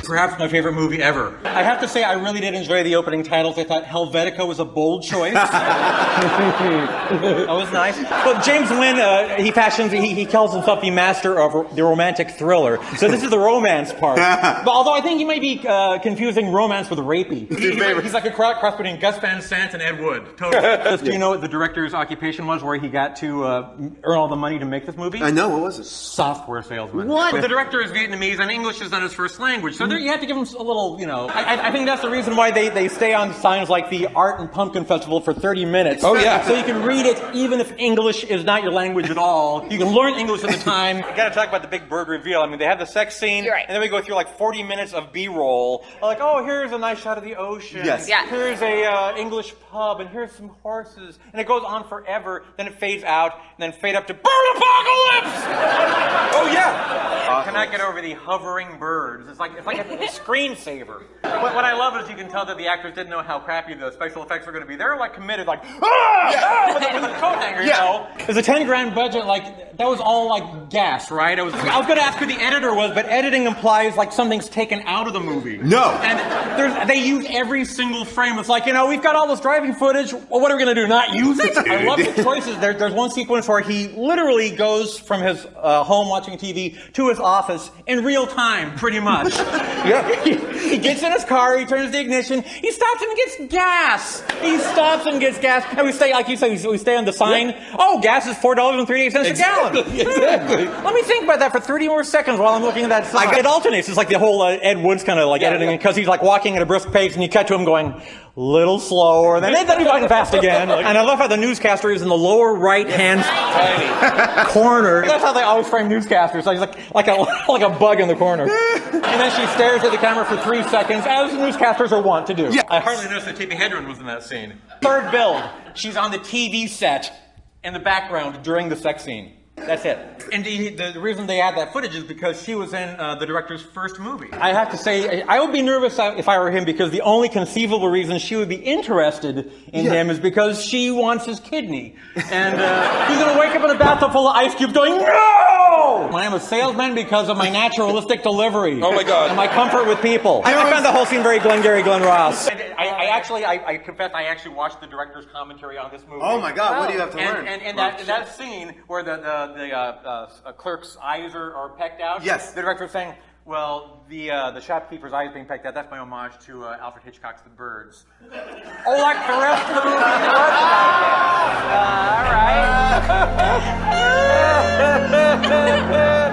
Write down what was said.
Perhaps my favorite movie ever. I have to say, I really did enjoy the opening titles. I thought Helvetica was a bold choice. That was nice. Well, James Nguyen, he calls himself the master of the romantic thriller. So this is the romance part. But although I think he might be confusing romance with rapey. He's like a cross between Gus Van Sant and Ed Wood. Totally. Do you know what the director's occupation was, where he got to earn all the money to make this movie? I know. What was it? Software salesman. What? But the director is Vietnamese, and English is not his first language. So there, you have to give him a little, I think that's the reason why they stay on signs like the Art and Pumpkin Festival for 30 minutes. Oh, yeah. So you can read it even if English is not your language at all. You can learn English at the time. I gotta talk about the big bird reveal. I mean, they have the sex scene, Right. and then we go through like 40 minutes of B-roll. Like, oh, here's a nice shot of the ocean. Yes. Yeah. Here's a English pub, and here's some horses. And it goes on forever. Then it fades out, and then fade up to Bird Apocalypse! Oh, yeah. I cannot get over the hovering birds. It's like a screensaver. What I love is you can tell that the actors didn't know how crappy the special effects were going to be. They were like committed, like with a coat hanger, you know. It was a $10,000 budget. Like that was all like gas, right? I was going to ask who the editor was, but editing implies like something's taken out of the movie. No. And they use every single frame. It's like, we've got all this driving footage. Well, what are we going to do? Not use it? I love the choices. There's one sequence where he literally goes from his home watching TV to his office in real time, pretty much. Yeah. He gets in his car, he turns the ignition, he stops and gets gas. He stops and gets gas. And we stay, like you said, we stay on the sign. Yeah. Oh, gas is $4.38 a gallon. Exactly. Let me think about that for 30 more seconds while I'm looking at that sign. It alternates. It's like the whole Ed Wood's kind of like editing, because he's like walking at a brisk pace, and you cut to him going, little slower, and then he's walking fast again. And I love how the newscaster is in the lower right-hand corner. That's how they always frame newscasters. So he's like a bug in the corner. And then she stares at the camera for 3 seconds, as newscasters are wont to do. Yeah. I hardly noticed that Tippi Hedren was in that scene. Third build, she's on the TV set in the background during the sex scene. That's it. And the reason they add that footage is because she was in the director's first movie. I have to say, I would be nervous if I were him, because the only conceivable reason she would be interested in him is because she wants his kidney. And he's going to wake up in a bathtub full of ice cubes going, no! I am a salesman because of my naturalistic delivery. Oh, my God. And my comfort with people. I found the whole scene very Glengarry Glen Ross. I confess, I actually watched the director's commentary on this movie. Oh my God! What do you have to learn? And that scene where the clerk's eyes are pecked out. Yes. The director was saying, well, the shopkeeper's eyes being pecked out, that's my homage to Alfred Hitchcock's The Birds. Oh, like the rest of the movie, it was about that. All right.